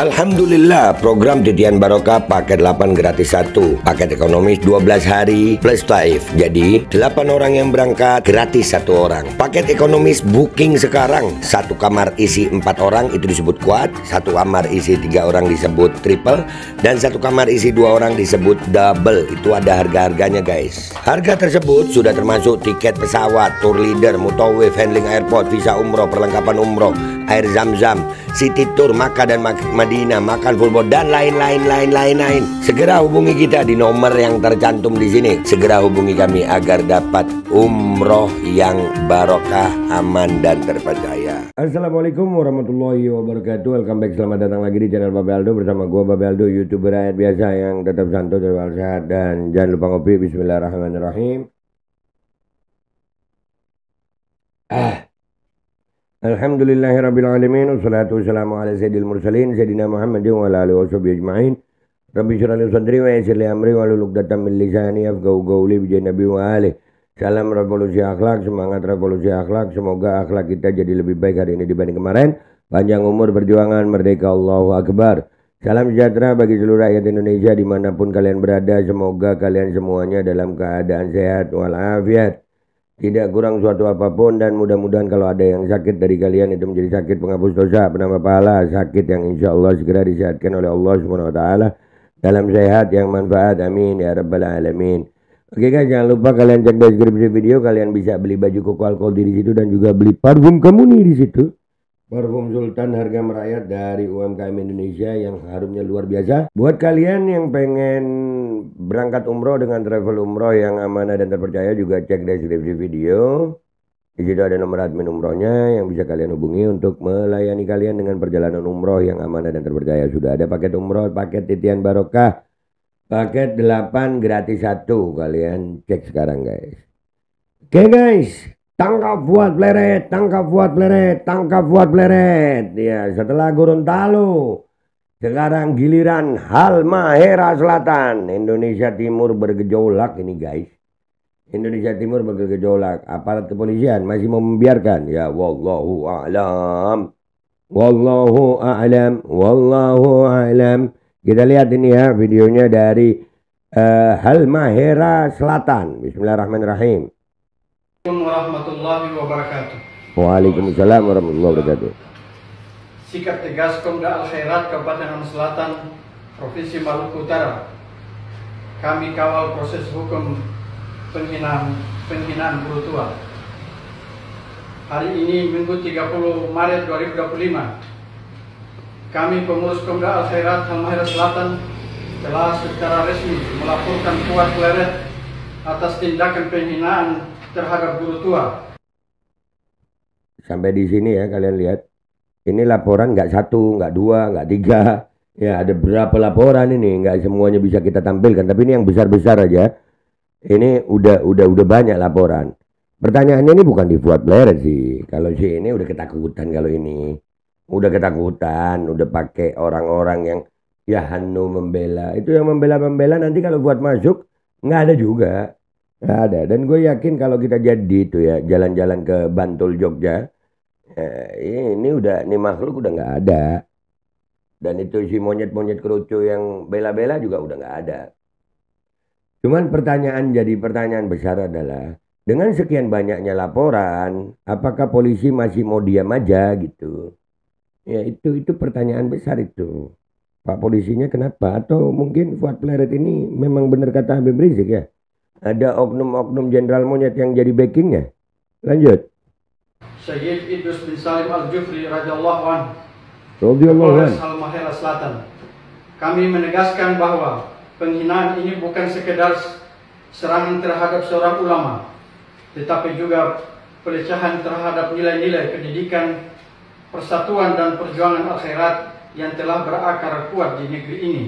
Alhamdulillah, program Titian Barokah paket 8 gratis 1, paket ekonomis 12 hari plus taif. Jadi 8 orang yang berangkat gratis 1 orang. Paket ekonomis booking sekarang, 1 kamar isi 4 orang itu disebut quad, 1 kamar isi 3 orang disebut triple, dan 1 kamar isi 2 orang disebut double. Itu ada harga-harganya guys. Harga tersebut sudah termasuk tiket pesawat, tour leader, mutawif, handling airport, visa umroh, perlengkapan umroh, air zam-zam, city tour, Makkah dan Madinah, makan full board, dan lain-lain. Segera hubungi kita di nomor yang tercantum di sini. Segera hubungi kami agar dapat umroh yang barokah, aman dan terpercaya. Assalamualaikum warahmatullahi wabarakatuh. Welcome back, selamat datang lagi di channel Babe Aldo bersama gua Babe Aldo, YouTuber rakyat biasa yang tetap santai, tetap sehat, dan jangan lupa ngopi. Bismillahirrahmanirrahim. Alhamdulillahirrabbilalamin. Wassalatu wassalamu ala sayyidil mursalin Sayyidina Muhammadin wa ala alihi wa sahbihi ajma'in. Rabbi syrah li sadri wa yassir li amri wa hlul 'uqdatam min lisani yafqahu qawli bi nabi wa alihi. Salam revolusi akhlak, semangat revolusi akhlak. Semoga akhlak kita jadi lebih baik hari ini dibanding kemarin. Panjang umur, perjuangan, merdeka, Allahu Akbar. Salam sejahtera bagi seluruh rakyat Indonesia dimanapun kalian berada. Semoga kalian semuanya dalam keadaan sehat walafiat, tidak kurang suatu apapun, dan mudah-mudahan kalau ada yang sakit dari kalian itu menjadi sakit penghapus dosa, penambah pahala, sakit yang insya Allah segera disehatkan oleh Allah Subhanahu wa Ta'ala dalam sehat yang manfaat, amin ya rabbal alamin. Oke guys, jangan lupa kalian cek deskripsi video, kalian bisa beli baju koko alkohol di situ dan juga beli parfum kamu nih di situ. Parfum Sultan harga merayat dari UMKM Indonesia yang harumnya luar biasa. Buat kalian yang pengen berangkat umroh dengan travel umroh yang amanah dan terpercaya, juga cek deskripsi video. Di situ ada nomor admin umrohnya yang bisa kalian hubungi untuk melayani kalian dengan perjalanan umroh yang amanah dan terpercaya. Sudah ada paket umroh, paket Titian Barokah, paket 8 gratis 1. Kalian cek sekarang guys. Oke guys. Tangkap buat pleret, tangkap buat pleret, tangkap buat pleret. Ya, setelah Gorontalo, sekarang giliran Halmahera Selatan. Indonesia Timur bergejolak ini guys. Indonesia Timur bergejolak. Aparat kepolisian masih mau membiarkan. Ya, wallahu a'lam. Wallahu a'lam. Wallahu a'lam. Kita lihat ini ya videonya dari Halmahera Selatan. Bismillahirrahmanirrahim. Warahmatullahi wabarakatuh. Waalaikumsalam warahmatullahi wabarakatuh. Sikap tegas Komda Al-Khairat Kabupaten Selatan, Provinsi Maluku Utara. Kami kawal proses hukum penghinaan guru tua. Hari ini Minggu 30 Maret 2025. Kami pengurus Komda Al-Khairat Halmahera Selatan telah secara resmi melaporkan Fuad Pleret atas tindakan penghinaan terhadap guru tua. Sampai di sini ya kalian lihat. Ini laporan nggak 1, nggak 2, nggak 3. Ya ada berapa laporan ini, nggak semuanya bisa kita tampilkan. Tapi ini yang besar-besar aja. Ini udah banyak laporan. Pertanyaannya ini bukan di Fuad Pleret sih. Kalau si ini udah ketakutan, kalau ini udah ketakutan, udah pakai orang-orang yang ya Hanu membela. Itu yang membela nanti kalau buat masuk nggak ada juga. Nggak ada. Dan gue yakin kalau kita jadi itu ya jalan-jalan ke Bantul Jogja, ini makhluk udah nggak ada. Dan itu si monyet-monyet kerucu yang bela-bela juga udah nggak ada. Cuman pertanyaan besar adalah, dengan sekian banyaknya laporan, apakah polisi masih mau diam aja gitu? Ya itu pertanyaan besar itu. Pak polisinya kenapa? Atau mungkin Fuad Pleret ini memang benar kata Habib Rizik ya? Ada oknum-oknum jenderal monyet yang jadi backingnya. Lanjut. Syekh Idrus bin Salim Al-Jufri radhiyallahu anhu, Polres Halmahera Selatan. Kami menegaskan bahwa penghinaan ini bukan sekedar serangan terhadap seorang ulama, tetapi juga pelecehan terhadap nilai-nilai pendidikan, persatuan dan perjuangan Al-Khairat yang telah berakar kuat di negeri ini.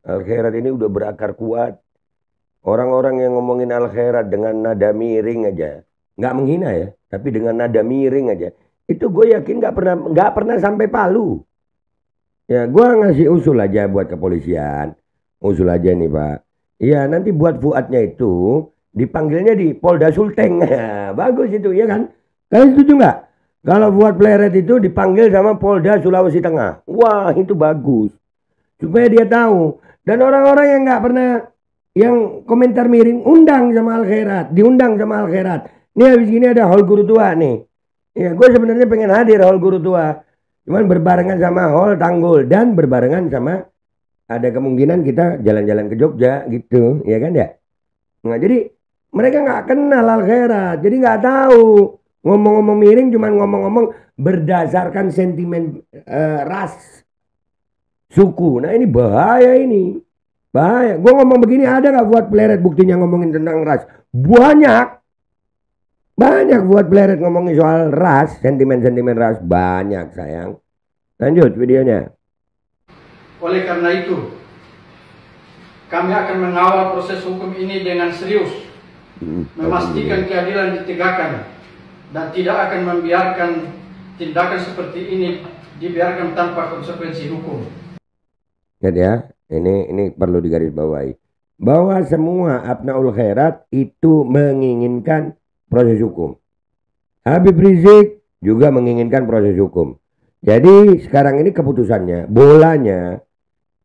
Al-Khairat ini udah berakar kuat. Orang-orang yang ngomongin Al-Khairat dengan nada miring aja, nggak menghina ya, tapi dengan nada miring aja, itu gue yakin nggak pernah sampai Palu. Ya, gue ngasih usul aja buat kepolisian, usul aja nih Pak. Iya, nanti buat Fuadnya itu dipanggilnya di Polda Sulteng. Bagus itu, ya kan? Kalian setuju nggak? Kalau buat Pleret itu dipanggil sama Polda Sulawesi Tengah. Wah, itu bagus. Supaya dia tahu. Dan orang-orang yang nggak pernah, yang komentar miring, undang sama Al Khairat. Diundang sama Al Khairat. Ini habis ini ada haul guru tua nih. Ya, gue sebenarnya pengen hadir haul guru tua. Cuman berbarengan sama haul Tanggul. Dan berbarengan sama, ada kemungkinan kita jalan-jalan ke Jogja gitu. Ya kan ya? Nah, jadi mereka nggak kenal Al Khairat. Jadi nggak tahu. Ngomong-ngomong miring cuman ngomong-ngomong berdasarkan sentimen ras, suku. Nah ini bahaya ini. Bahaya. Gue ngomong begini ada gak buat Pleret buktinya ngomongin tentang ras? Banyak. Banyak buat Pleret ngomongin soal ras, sentimen-sentimen ras. Banyak sayang. Lanjut videonya. Oleh karena itu, kami akan mengawal proses hukum ini dengan serius. Memastikan keadilan ditegakkan. Dan tidak akan membiarkan tindakan seperti ini dibiarkan tanpa konsekuensi hukum. Lihat ya, ini perlu digarisbawahi. Bahwa semua Abnaul Khairat itu menginginkan proses hukum. Habib Rizik juga menginginkan proses hukum. Jadi sekarang ini keputusannya, bolanya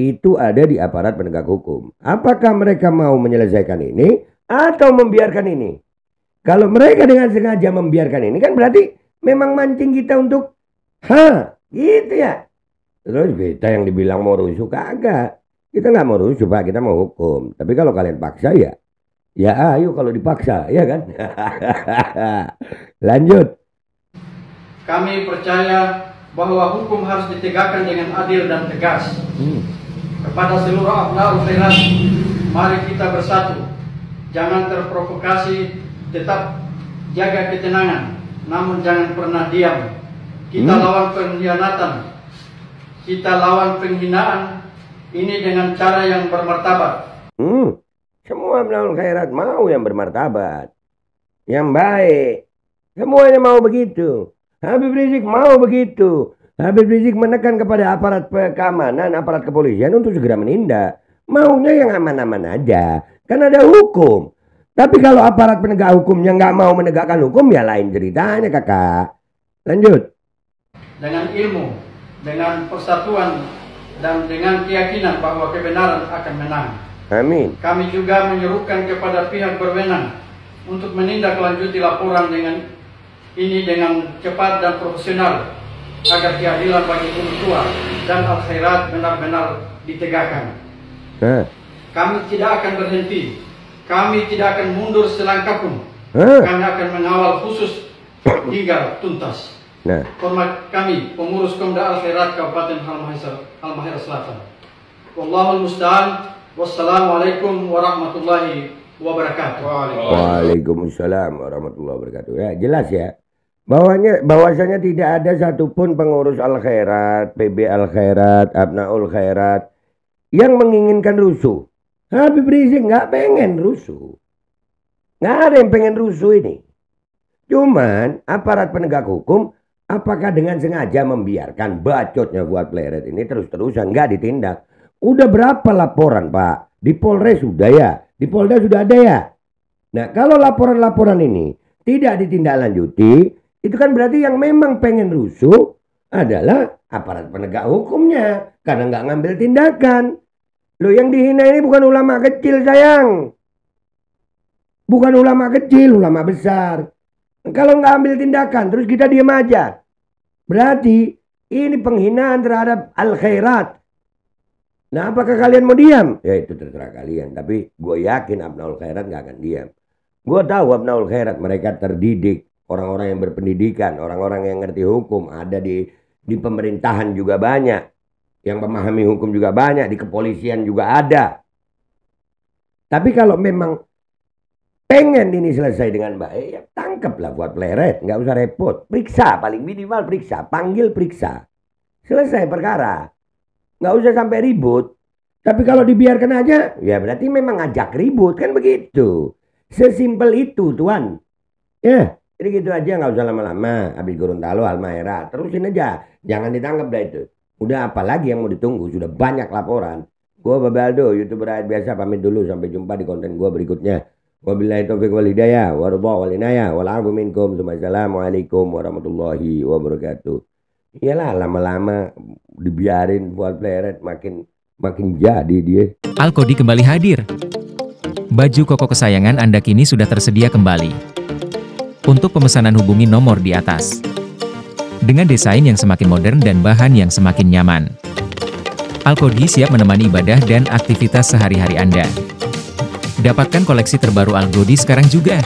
itu ada di aparat penegak hukum. Apakah mereka mau menyelesaikan ini atau membiarkan ini? Kalau mereka dengan sengaja membiarkan ini kan berarti memang mancing kita untuk gitu ya. Terus kita yang dibilang mau rusuh kagak. Kita nggak mau rusuh Pak, kita mau hukum. Tapi kalau kalian paksa ya ayo kalau dipaksa ya kan. Lanjut. Kami percaya bahwa hukum harus ditegakkan dengan adil dan tegas. Kepada seluruh Abnaul Khairat, mari kita bersatu. Jangan terprovokasi. Tetap jaga ketenangan, namun jangan pernah diam. Kita lawan pengkhianatan, kita lawan penghinaan ini dengan cara yang bermartabat. Semua Abnaul Khairat mau yang bermartabat, yang baik. Semuanya mau begitu. Habib Rizik mau begitu. Habib Rizik menekan kepada aparat keamanan, aparat kepolisian untuk segera menindak. Maunya yang aman-aman aja, kan ada hukum. Tapi kalau aparat penegak hukumnya nggak mau menegakkan hukum, ya lain ceritanya kakak. Lanjut. Dengan ilmu, dengan persatuan, dan dengan keyakinan bahwa kebenaran akan menang. Amin. Kami juga menyerukan kepada pihak berwenang untuk menindaklanjuti laporan dengan cepat dan profesional agar keadilan bagi guru tua dan Al Khairat benar-benar ditegakkan. Kami tidak akan berhenti. Kami tidak akan mundur selangkah pun. Kami akan mengawal khusus hingga tuntas. Hormat kami, pengurus Komda Al Khairat Kabupaten Halmahera Selatan. Wallahul musta'an. Wassalamualaikum warahmatullahi wabarakatuh. Waalaikumsalam warahmatullahi wabarakatuh. Ya, jelas ya. Bahwasanya tidak ada satupun pengurus Al Khairat, PB Al Khairat, Abnaul Khairat yang menginginkan rusuh. Habib Rizik nggak pengen rusuh. Nggak ada yang pengen rusuh ini. Cuman aparat penegak hukum apakah dengan sengaja membiarkan bacotnya buat Pleret ini terus-terusan nggak ditindak. Udah berapa laporan Pak? Di Polres sudah ya? Di Polda sudah ada ya? Nah kalau laporan-laporan ini tidak ditindaklanjuti, itu kan berarti yang memang pengen rusuh adalah aparat penegak hukumnya. Karena nggak ngambil tindakan. Loh yang dihina ini bukan ulama kecil sayang. Bukan ulama kecil, ulama besar. Kalau nggak ambil tindakan terus kita diam aja. Berarti ini penghinaan terhadap Al Khairat. Nah apakah kalian mau diam? Ya itu terserah kalian. Tapi gue yakin Abnaul Khairat nggak akan diam. Gue tahu Abnaul Khairat mereka terdidik. Orang-orang yang berpendidikan. Orang-orang yang ngerti hukum. Ada di pemerintahan juga banyak. Yang memahami hukum juga banyak, di kepolisian juga ada. Tapi kalau memang pengen ini selesai dengan baik, ya tangkaplah buat Pleret, nggak usah repot. Periksa, paling minimal periksa, panggil periksa. Selesai perkara. Nggak usah sampai ribut. Tapi kalau dibiarkan aja, ya berarti memang ngajak ribut, kan begitu. Sesimpel itu Tuan. Ya, jadi gitu aja, nggak usah lama-lama. Habis Gorontalo, Halmahera, terusin aja. Jangan ditangkap dah itu. Udah apalagi yang mau ditunggu, sudah banyak laporan. Gua Babe Aldo, YouTuber rakyat biasa, pamit dulu. Sampai jumpa di konten gua berikutnya. Wabillahi taufiq wal hidayah, waridha wal inayah, wal afu minkum. Assalamualaikum warahmatullahi wabarakatuh. Iyalah lama-lama dibiarin buat pleret makin jadi dia. Alkodi kembali hadir. Baju koko kesayangan Anda kini sudah tersedia kembali. Untuk pemesanan hubungi nomor di atas. Dengan desain yang semakin modern dan bahan yang semakin nyaman. Alkodi siap menemani ibadah dan aktivitas sehari-hari Anda. Dapatkan koleksi terbaru Alkodi sekarang juga.